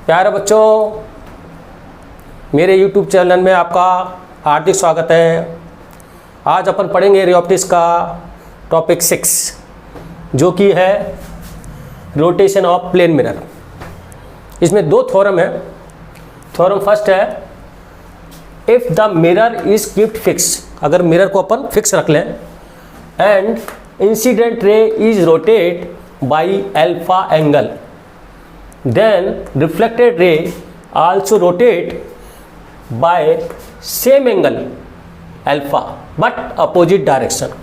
प्यारे बच्चों, मेरे YouTube चैनल में आपका हार्दिक स्वागत है। आज अपन पढ़ेंगे रे ऑप्टिक्स का टॉपिक 6 जो कि है रोटेशन ऑफ प्लेन मिरर। इसमें दो थ्योरम है। थ्योरम फर्स्ट है, if the mirror is keeped fix, अगर मिरर को अपन फिक्स रख लें and incident ray is rotate by alpha angle, then reflected ray also rotate by same angle alpha but opposite direction।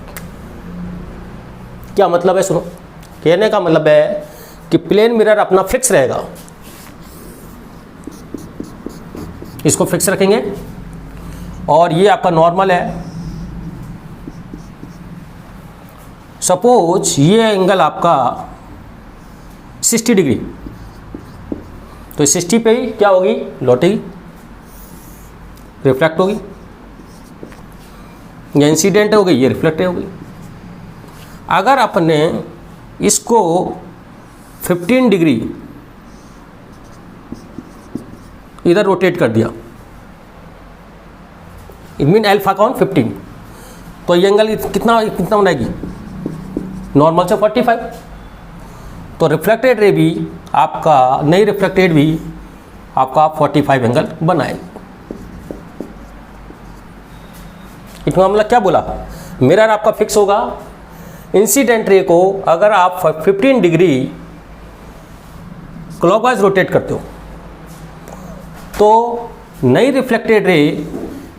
क्या मतलब है? सुनो, कहने का मतलब है कि प्लेन मिरर अपना फिक्स रहेगा, इसको फिक्स रखेंगे और ये आपका नॉर्मल है। सपोज ये एंगल आपका 60 डिग्री, तो 60 पे ही क्या होगी? लौटेगी, रिफ्लेक्ट होगी, या इंसिडेंट हो गई, ये रिफ्लेक्ट होगी। अगर आपने इसको 15 डिग्री इधर रोटेट कर दिया, इट मीन अल्फा कौन 15, तो ये एंगल कितना बनाएगी? नॉर्मल से 45। तो रिफ्लेक्टेड रे भी आपका, नहीं रिफ्लेक्टेड भी आपका 45 एंगल बनाएगी। इसका मतलब क्या बोला? मिरर आपका फिक्स होगा, इंसिडेंट रे को अगर आप 15 डिग्री क्लॉकवाइज रोटेट करते हो तो नई रिफ्लेक्टेड रे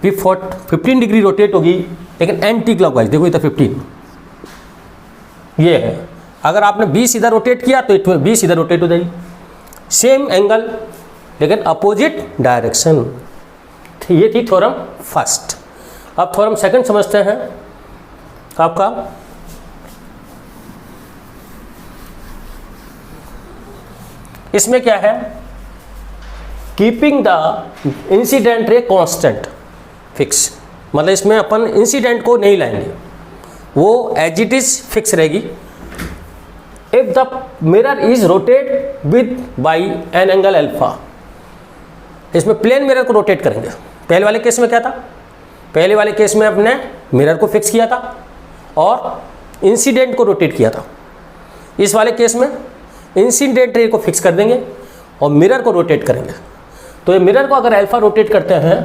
भी 15 डिग्री रोटेट होगी, लेकिन एंटी क्लॉकवाइज। देखो इधर 15 ये है। अगर आपने 20 इधर रोटेट किया तो 20 इधर रोटेट हो जाएगी, सेम एंगल लेकिन अपोजिट डायरेक्शन। ये थी थ्योरम फर्स्ट। अब थ्योरम सेकंड समझते हैं आपका। इसमें क्या है? Keeping the incident ray constant fix, मतलब इसमें अपन इंसिडेंट को नहीं लाएंगे, वो एज इट इज फिक्स रहेगी। If the mirror is rotate with by an angle alpha, इसमें प्लेन मिरर को रोटेट करेंगे। पहले वाले केस में क्या था? पहले वाले केस में अपने मिरर को फिक्स किया था और इंसिडेंट को रोटेट किया था। इस वाले केस में इंसिडेंट रे को फिक्स कर देंगे और मिरर को रोटेट करेंगे। तो ये मिरर को अगर अल्फा रोटेट करते हैं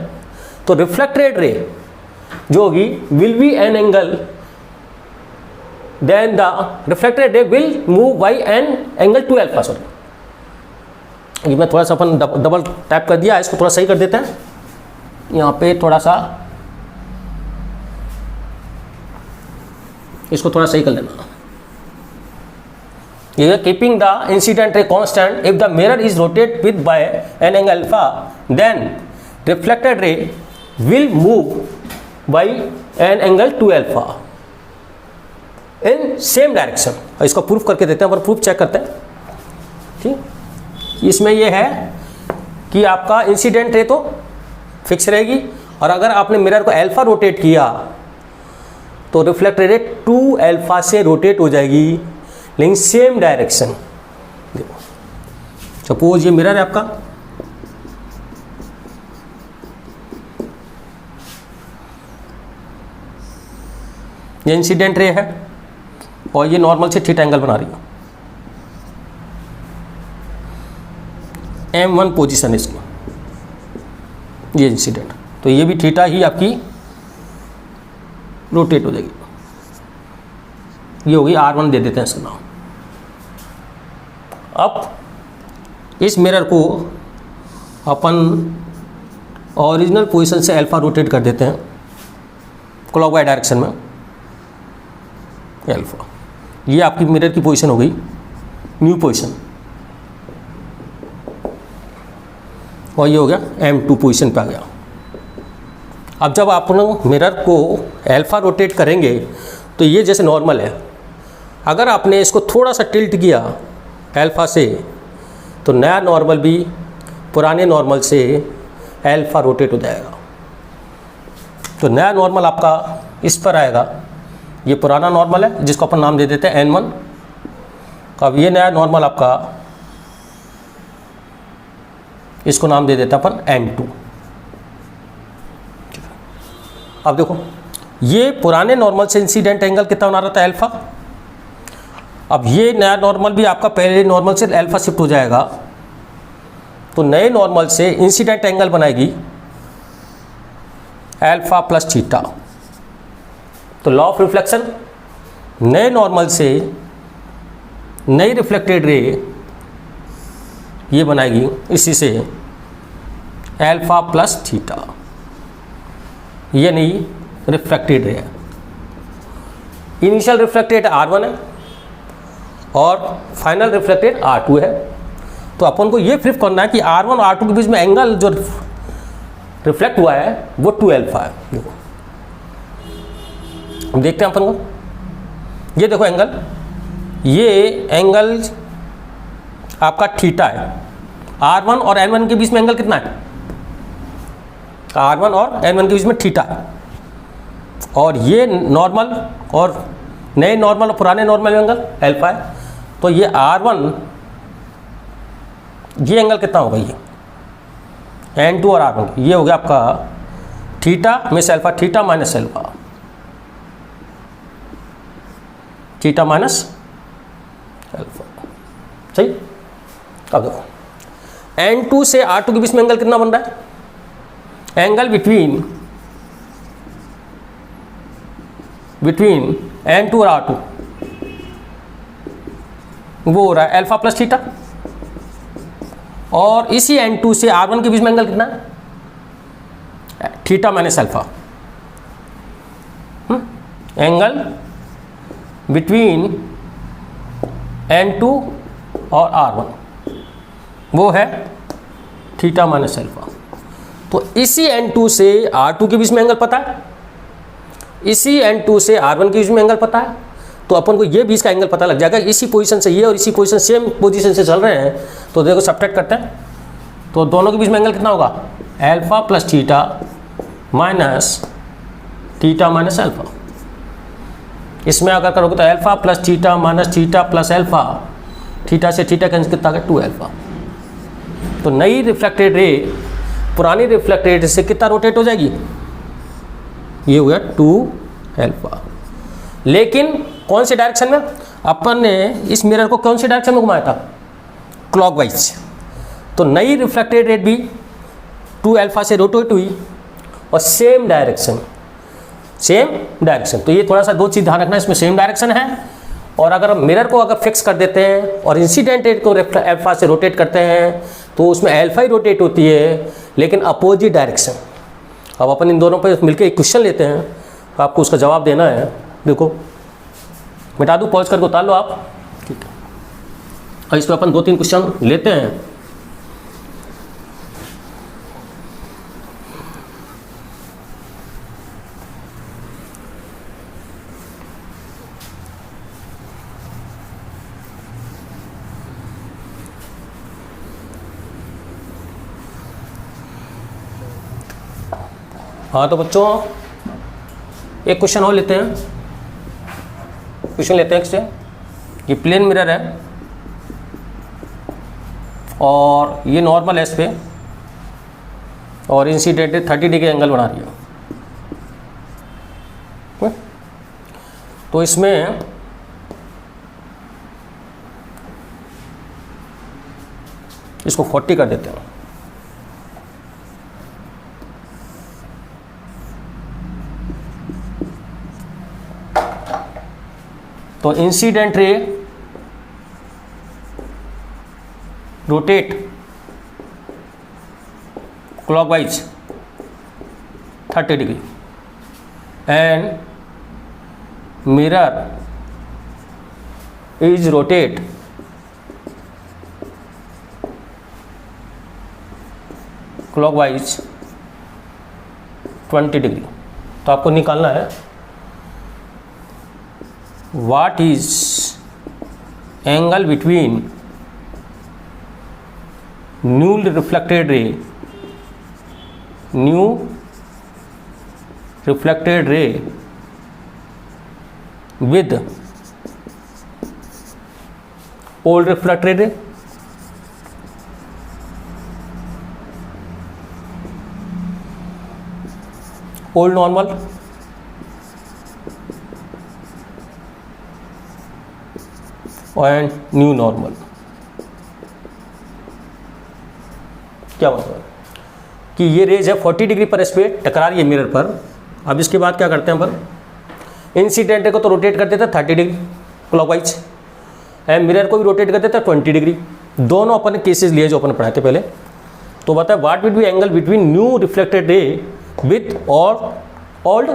तो रिफ्लेक्टेड रे जो होगी will be an angle, then the reflected ray will move by an angle to alpha। Sorry, ये मैं थोड़ा सा अपन डबल टैप कर दिया, इसको थोड़ा सही कर देते हैं। यहाँ पे थोड़ा सा इसको थोड़ा सही कर लेना। ये keeping the incident ray constant if the mirror is rotate with by an angle alpha, then reflected ray will move by an angle two alpha in same direction. इसको प्रूफ करके देते हैं, पर प्रूफ चेक करते हैं। ठीक, इसमें यह है कि आपका इंसिडेंट रे तो फिक्स रहेगी और अगर आपने मिरर को अल्फा रोटेट किया तो रिफ्लेक्टेड रे 2 अल्फा से रोटेट हो जाएगी, लेकिन सेम डायरेक्शन। देखो सपोज ये मिरर है आपका, ये इंसिडेंट रे है और ये नॉर्मल से थीटा एंगल बना रही है। M1 पोजीशन इसकी, ये इंसिडेंट, तो ये भी थीटा ही आपकी रोटेट हो जाएगी। ये होगी R1, दे देते हैं इसका नाम। अब इस मिरर को अपन ओरिजिनल पोजीशन से अल्फा रोटेट कर देते हैं क्लॉकवाइज डायरेक्शन में अल्फा। ये आपकी मिरर की पोजीशन हो गई न्यू पोजीशन, और ये हो गया M2 पोजीशन पे आ गया। अब जब आप मिरर को अल्फा रोटेट करेंगे तो ये जैसे नॉर्मल है, अगर आपने इसको थोड़ा सा टिल्ट किया अल्फा से तो नया नॉर्मल भी पुराने नॉर्मल से अल्फा रोटेट हो जाएगा। तो नया नॉर्मल आपका इस पर आएगा, ये पुराना नॉर्मल है जिसको अपन नाम दे देते हैं N1। अब ये नया नॉर्मल आपका इसको नाम दे देते हैं अपन N2। अब देखो ये पुराने नॉर्मल से इंसिडेंट एंगल कितना बना रहा था, अल्फा। अब ये नया नॉर्मल भी आपका पहले नॉर्मल से अल्फा शिफ्ट हो जाएगा, तो नए नॉर्मल से इंसिडेंट एंगल बनाएगी अल्फा प्लस थीटा। तो लॉ ऑफ रिफ्लेक्शन, नए नॉर्मल से नई रिफ्लेक्टेड रे ये बनाएगी इसी से अल्फा प्लस थीटा, ये नहीं रिफ्लेक्टेड रे है। इनिशियल रिफ्लेक्टेड R1 है और फाइनल रिफ्लेक्टेड R2 है। तो अपन को ये प्रूफ करना है कि R1 और R2 के बीच में एंगल जो रिफ्लेक्ट हुआ है वो 2 अल्फा है। देखो हम देखते हैं अपन को, ये देखो एंगल, ये एंगल आपका थीटा है। R1 और N1 के बीच में एंगल कितना है, R1 और N1 के बीच में थीटा है। और ये नॉर्मल और नए नॉर्मल और पुराने नॉर्मल एंगल अल्फा है। तो ये R1, ये एंगल कितना होगा, ये N2 और R1, ये हो गया आपका theta miss alpha, theta minus alpha, theta minus alpha, सही। अब देखो N2 से R2 के बीच में एंगल कितना बन रहा है, एंगल बिटवीन N2 और R2 वो हो रहा है अल्फा प्लस थीटा। और इसी N2 से R1 के बीच में एंगल कितना है, theta minus alpha. Angle between N2 और R1 वो है थीटा माइनस अल्फा। तो इसी N2 से R2 के बीच में एंगल पता है, इसी N2 से R1 के बीच में एंगल पता है। तो अपन को ये बीच का एंगल पता लग जाएगा। इसी पोजीशन से ये और इसी पोजीशन सेम पोजीशन से चल रहे हैं, तो देखो सब्ट्रैक्ट करते हैं, तो दोनों के बीच में एंगल कितना होगा, alpha plus theta minus theta minus alpha. इसमें अगर करोगे तो alpha plus theta minus theta plus alpha, theta से थीटा कैंसिल कितना होगा, 2 अल्फा। तो नई रिफ्लेक्टेड रे पुरानी रिफ्लेक्टेड रे से कितना रोटेट हो जाएगी, ये हो गया 2 अल्फा। लेकिन कौन से डायरेक्शन में, अपन ने इस मिरर को कौन से डायरेक्शन में घुमाया था, क्लॉकवाइज। तो नई रिफ्लेक्टेड रे भी 2 अल्फा से रोटेट हुई और सेम डायरेक्शन, सेम डायरेक्शन। तो ये थोड़ा सा दो चीज़ ध्यान रखना, इसमें सेम डायरेक्शन है। और अगर मिरर को अगर फिक्स कर देते हैं और इंसिडेंट रे को अल्फा से रोटेट करते हैं तो उसमें अल्फा ही रोटेट होती है, लेकिन अपोजिट डायरेक्शन। अब अपन इन दोनों पर मिलकर एक क्वेश्चन लेते हैं, आपको उसका जवाब देना है। देखो मिटा दूँ, पॉज करके उतार लो आप, ठीक है। और इस पर अपन 2-3 क्वेश्चन लेते हैं। हाँ तो बच्चों एक क्वेश्चन और लेते हैं, क्वेश्चन लेते हैं इससे। ये प्लेन मिरर है और ये नॉर्मल है इस पे, और इंसिडेंट 30 डिग्री एंगल बना रही है। तो इसमें इसको 40 कर देते हैं। तो incident ray rotate clockwise 30 degree and mirror is rotate clockwise 20 degree. तो आपको निकालना है what is angle between new reflected ray with old reflected ray। Old normal and new normal. क्या मतलब है कि ये रेज है 40 डिग्री पर स्क्वायर टकरा रही है मिरर पर। अब इसके बाद क्या करते हैं अपन, इंसिडेंट रे को तो रोटेट कर देते हैं 30 डिग्री क्लॉकवाइज, एंड मिरर को भी रोटेट कर देते हैं 20 डिग्री। दोनों अपन केसेस लिए जो अपन पढ़ाए थे पहले। तो बताए what will be angle between new reflected ray with और ओल्ड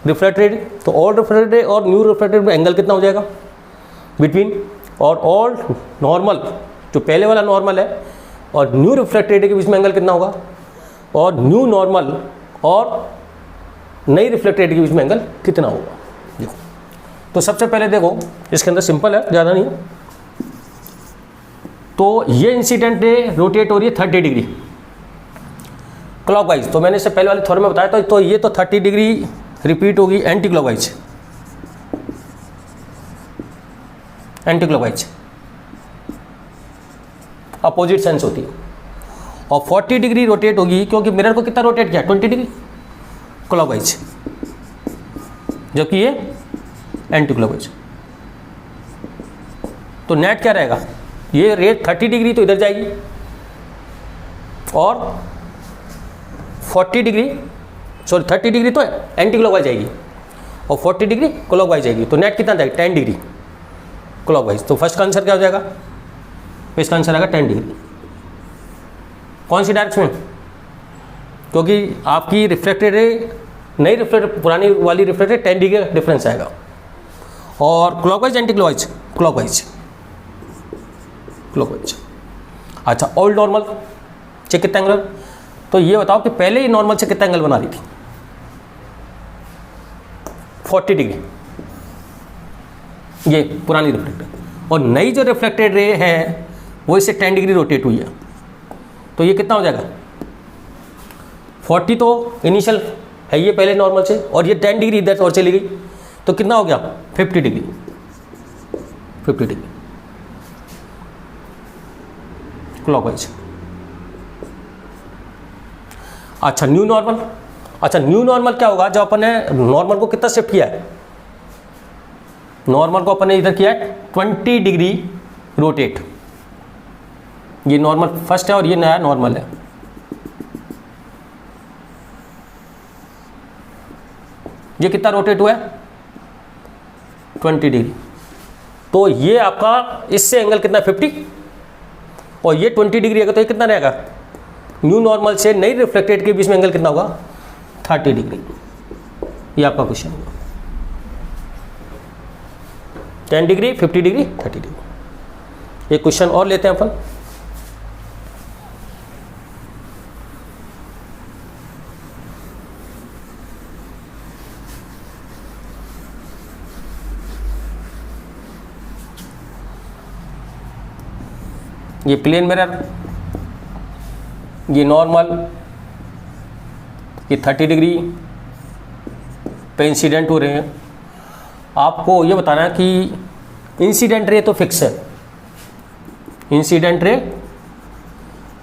रिफ्लेक्टेड रे। तो ओल्ड रिफ्लेक्टेड रे और न्यू रिफ्लेक्टेड रे एंगल कितना हो जाएगा बिटवीन, और ओल्ड नॉर्मल जो पहले वाला नॉर्मल है और न्यू रिफ्लेक्टेड रे के बीच में एंगल कितना होगा, और न्यू नॉर्मल और नई रिफ्लेक्टेड के बीच में एंगल कितना होगा। देखो तो सबसे पहले देखो इसके अंदर सिंपल है, ज़्यादा नहीं है। तो ये इंसिडेंट रे रोटेट हो रही है 30 डिग्री क्लॉकवाइज। तो मैंने इससे पहले वाले थ्योरम में बताया था, तो ये तो 30 डिग्री रिपीट होगी anti clockwise, anti clockwise opposite sense होती है। और 40 डिग्री रोटेट होगी क्योंकि मिरर को कितना रोटेट किया 20 डिग्री क्लॉकवाइज, जबकि ये एंटी क्लॉकवाइज। तो नेट क्या रहेगा, ये रेट 30 डिग्री तो इधर जाएगी और 40 डिग्री सॉरी 30 डिग्री तो एंटी क्लॉकवाइज जाएगी और 40 डिग्री क्लॉकवाइज जाएगी। तो नेट कितना जाएगा 10 डिग्री क्लॉकवाइज। तो फर्स्ट का आंसर क्या हो जाएगा, इसका आंसर आएगा 10 डिग्री। कौन सी डायरेक्शन में, क्योंकि आपकी रिफ्लेक्टेड रे नई रिफ्लेक्टेड पुरानी वाली रिफ्लेक्टेड 10 डिग्री का डिफरेंस आएगा, और clockwise anti clockwise clockwise clockwise. अच्छा ओल्ड नॉर्मल से कितना एंगल, तो ये बताओ कि पहले ही नॉर्मल से कितना एंगल बना रही थी 40 डिग्री ये पुरानी रिफ्लेक्टेड, और नई जो रिफ्लेक्टेड रे है वो इससे 10 डिग्री रोटेट हुई है। तो ये कितना हो जाएगा 40 तो इनिशियल है ये पहले नॉर्मल से, और ये 10 डिग्री इधर और चली गई, तो कितना हो गया 50 डिग्री 50 डिग्री क्लॉकवाइज। अच्छा न्यू नॉर्मल, अच्छा न्यू नॉर्मल क्या होगा, जब अपन ने नॉर्मल को कितना शिफ्ट किया है, नॉर्मल को अपन ने इधर किया है 20 डिग्री रोटेट। ये नॉर्मल फर्स्ट है और ये नया नॉर्मल है। ये कितना रोटेट हुआ है 20 डिग्री। तो ये आपका इससे एंगल कितना 50, और ये 20 डिग्री है, तो ये कितना रहेगा न्यू नॉर्मल से नई रिफ्लेक्टेड के बीच में एंगल कितना होगा 30 डिग्री। ये आपका क्वेश्चन होगा 10 डिग्री 50 डिग्री 30 डिग्री। एक क्वेश्चन और लेते हैं अपन। ये प्लेन मिरर, ये नॉर्मल, ये 30 डिग्री पे इंसिडेंट हो रहे हैं। आपको ये बताना है कि इंसिडेंट रे तो फिक्स है, इंसिडेंट रे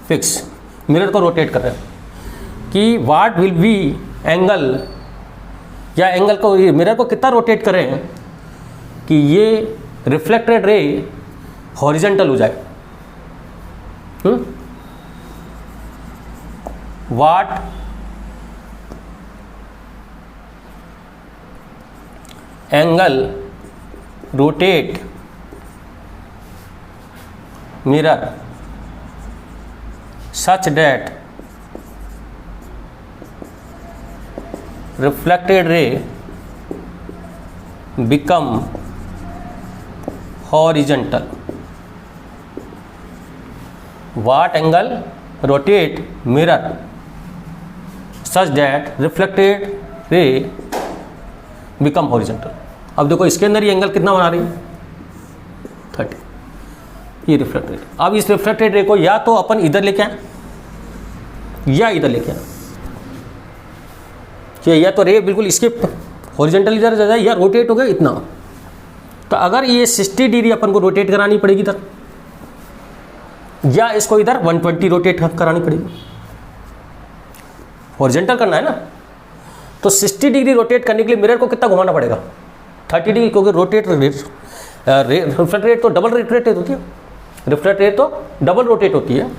फिक्स, मिरर को रोटेट कर रहे हैं कि व्हाट विल बी एंगल, या एंगल को मिरर को कितना रोटेट कर रहे हैं कि ये रिफ्लेक्टेड रे हॉरिजेंटल हो जाए। What angle rotate mirror such that reflected ray become horizontal. What angle rotate mirror such that reflected ray become horizontal. अब देखो इसके अंदर ये एंगल कितना बना रही है 30, ये रिफ्लेक्टेड रे। अब इस रिफ्लेक्टेड रे को या तो अपन इधर लेके आए या इधर लेके आए, या तो रे बिल्कुल इसके हॉरिजॉन्टल इधर जाए या रोटेट हो गया इतना। तो अगर ये 60 डिग्री अपन को रोटेट करानी पड़ेगी इधर, या इसको इधर 120 रोटेट करानी पड़ेगी, हॉरिजॉन्टल करना है ना। तो 60 डिग्री रोटेट करने के लिए मिरर को कितना घुमाना पड़ेगा? 30 डिग्री, क्योंकि रिफ्लेक्ट रेट तो डबल रोटेट होती है, रिफ्लेक्ट रेट तो डबल रोटेट होती है।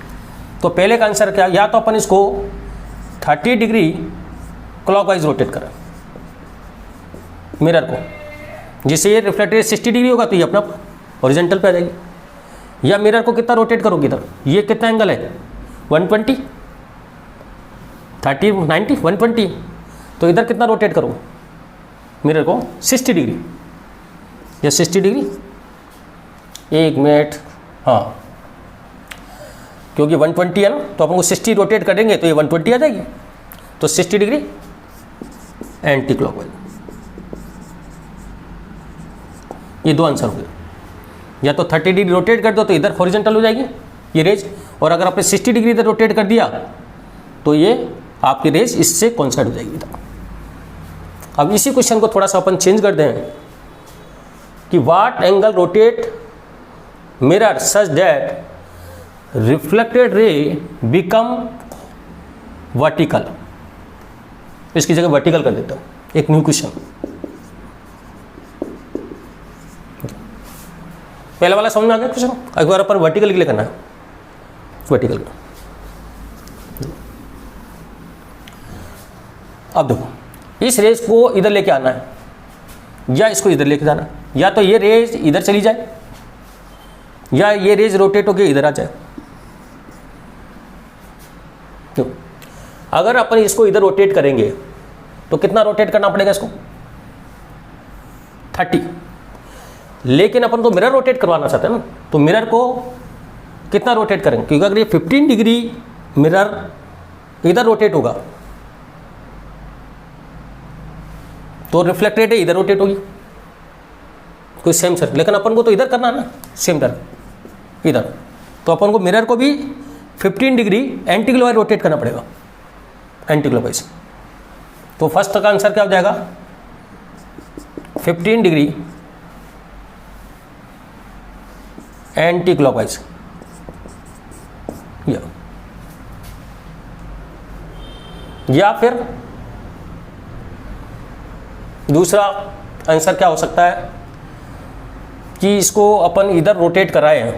तो पहले का आंसर क्या, या तो अपन इसको 30 डिग्री क्लॉकवाइज रोटेट करें मिरर को, जिससे ये रिफ्लेक्ट रेट 60 डिग्री होगा तो ये अपना हॉरिजॉन्टल पे आ जाएगी। या मिरर को कितना रोटेट करोगे इधर, ये कितना एंगल है 120, 30 90 120, तो इधर कितना रोटेट करो मिरर को 60 डिग्री या 60 डिग्री। 1 मिनट, हाँ क्योंकि 120 है ना, तो अपन को 60 रोटेट करेंगे तो ये 120 आ जाएगी, तो 60 डिग्री एंटी क्लॉकवाइज। ये दो आंसर हो गए। या तो 30 डिग्री रोटेट कर दो तो इधर हॉरिजॉन्टल हो जाएगी ये रेज, और अगर आपने 60 डिग्री इधर रोटेट कर दिया तो ये आपकी रेज इससे कोइंसाइड हो जाएगी इधर। अब इसी क्वेश्चन को थोड़ा सा अपन चेंज कर दें कि what angle rotate mirror such that reflected ray become vertical. इसकी जगह वर्टिकल कर देता हूँ, एक न्यू क्वेश्चन। पहला वाला समझ में आ गया क्वेश्चन, एक बार अपन वर्टिकल के लिए करना है, वर्टिकल। अब देखो, इस रेज को इधर लेके आना है या इसको इधर लेके जाना है, या तो ये रेज इधर चली जाए या ये रेज रोटेट होके इधर आ जाए। तो अगर अपन इसको इधर रोटेट करेंगे तो कितना रोटेट करना पड़ेगा इसको 30, लेकिन अपन तो मिरर रोटेट करवाना चाहते हैं ना, तो मिरर को कितना रोटेट करेंगे, क्योंकि अगर ये 15 डिग्री मिरर इधर रोटेट होगा तो रिफ्लेक्ट रेट इधर रोटेट होगी कोई सेम सर, लेकिन अपन को तो इधर करना है ना सेम डर इधर, तो अपन को मिरर को भी 15 डिग्री एंटी क्लॉकवाइज रोटेट करना पड़ेगा, एंटी क्लॉकवाइज। तो फर्स्ट का आंसर क्या हो जाएगा 15 डिग्री एंटी क्लॉकवाइज, या फिर दूसरा आंसर क्या हो सकता है कि इसको अपन इधर रोटेट कराए हैं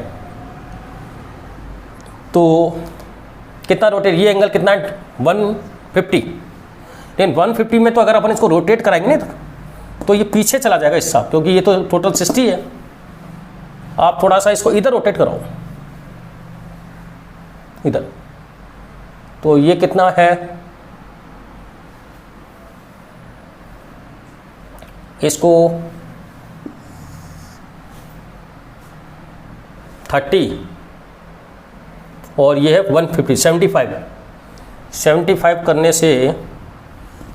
तो कितना रोटेट, ये एंगल कितना है 150, लेकिन 150 में तो अगर अपन इसको रोटेट कराएंगे ना तो ये पीछे चला जाएगा हिस्सा, क्योंकि ये तो टोटल 60 है। आप थोड़ा सा इसको इधर रोटेट कराओ इधर, तो ये कितना है, इसको 30 और ये है 150 75 करने से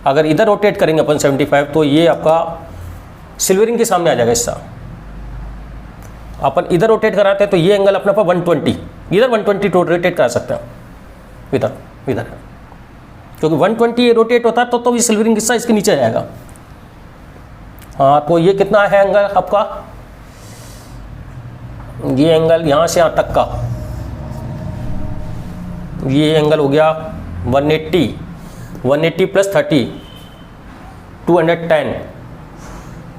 अगर इधर रोटेट करेंगे अपन 75 तो ये आपका सिल्वरिंग के सामने आ जाएगा हिस्सा। अपन इधर रोटेट कराते हैं तो ये एंगल अपने पास 120, इधर 120 रोटेट करा सकते हैं इधर इधर, क्योंकि 120 ये रोटेट होता है तो ये सिल्वरिंग हिस्सा इसके नीचे आ जाएगा। हाँ, तो ये कितना है एंगल आपका, ये एंगल यहाँ से यहाँ तक का, ये एंगल हो गया 180 प्लस 30 210,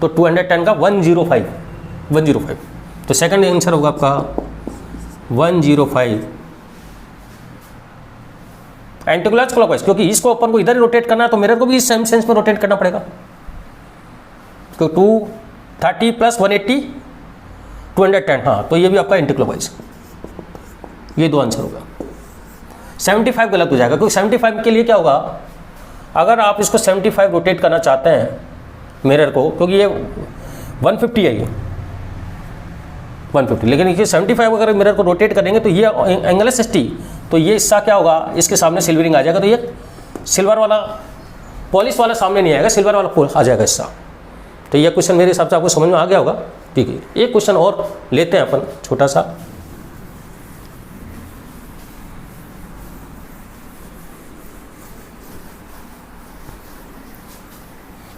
तो 210 का 105, तो सेकंड आंसर होगा आपका 105 एंटी क्लॉकवाइज, क्योंकि इसको अपन को इधर ही रोटेट करना है तो मिरर को भी इस सेम सेंस में रोटेट करना पड़ेगा। तो 230 प्लस 180 210, हाँ तो ये भी आपका एंटी क्लॉकवाइज। ये दो आंसर होगा। 75 गलत हो जाएगा, क्योंकि 75 के लिए क्या होगा, अगर आप इसको 75 रोटेट करना चाहते हैं मिरर को, क्योंकि ये 150 है ये 150, लेकिन ये 75 अगर मिरर को रोटेट करेंगे तो ये एंगल है 60, तो ये हिस्सा क्या होगा, इसके सामने सिल्वरिंग आ जाएगा, तो ये सिल्वर वाला पॉलिश वाला सामने नहीं आएगा, सिल्वर वाला आ जाएगा हिस्सा। तो ये क्वेश्चन मेरे हिसाब से आपको समझ में आ गया होगा। ठीक है, एक क्वेश्चन और लेते हैं अपन छोटा सा।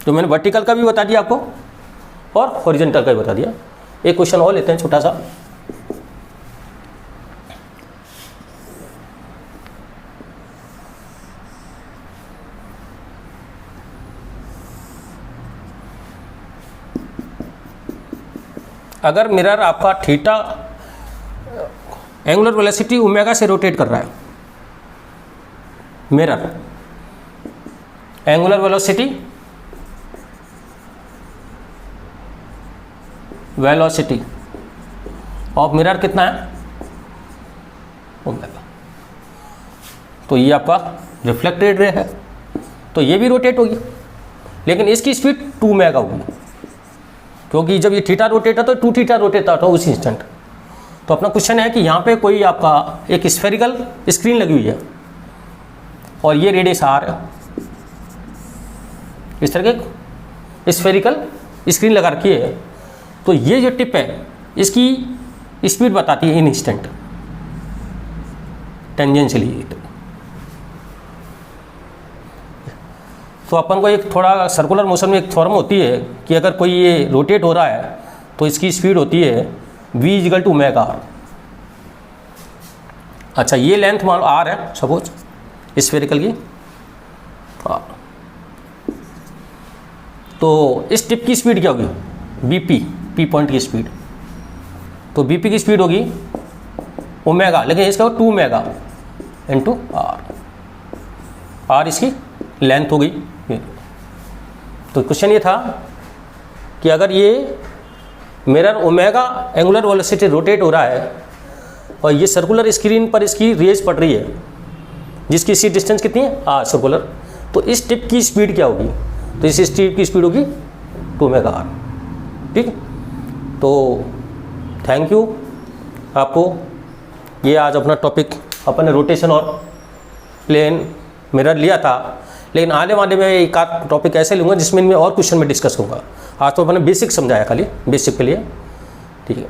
तो मैंने वर्टिकल का भी बता दिया आपको और हॉरिजॉन्टल का भी बता दिया। एक क्वेश्चन और लेते हैं छोटा सा। अगर मिरर आपका थीटा एंगुलर वेलोसिटी ओमेगा से रोटेट कर रहा है, mirror angular velocity of mirror कितना है, ओमेगा, तो ये आपका रिफ्लेक्टेड रे है, तो ये भी रोटेट होगी, लेकिन इसकी स्पीड 2 मेगा होगी, क्योंकि जब ये थीटा रोटेट है तो 2 थीटा रोटेट होता है उसी इंस्टेंट। तो अपना क्वेश्चन है कि यहाँ पे कोई आपका एक स्फेरिकल स्क्रीन लगी हुई है और ये रेडियस आर है, इस तरह के स्फेरिकल स्क्रीन लगा रखी है, तो ये जो टिप है इसकी स्पीड बताती है इन इंस्टेंट टेंजेंशियली। तो अपन को एक थोड़ा सर्कुलर मोशन में एक थ्योरम होती है कि अगर कोई ये रोटेट हो रहा है तो इसकी स्पीड होती है v equal to omega r. अच्छा, ये लेंथ मान लो आर है सपोज स्फेरिकल की, तो इस टिप की स्पीड क्या होगी, bp, p पॉइंट की स्पीड, तो bp की स्पीड होगी ओमेगा, लेकिन इसका 2 मेगा इंटू आर इसकी लेंथ हो गई। तो क्वेश्चन ये था कि अगर ये mirror omega angular velocity rotate हो रहा है और ये सर्कुलर स्क्रीन पर इसकी रेज पड़ रही है जिसकी सी डिस्टेंस कितनी है आर सर्कुलर, तो इस टिप की स्पीड क्या होगी, तो इस टिप की स्पीड होगी 2 मेगा आर। ठीक, तो थैंक यू आपको। ये आज अपना टॉपिक अपन ने रोटेशन और प्लेन मिरर लिया था, लेकिन आने वाले में एक आध टॉपिक ऐसे लूँगा जिसमें इनमें और क्वेश्चन में डिस्कस होगा। आज तो अपने बेसिक समझाया, खाली बेसिक के लिए। ठीक है।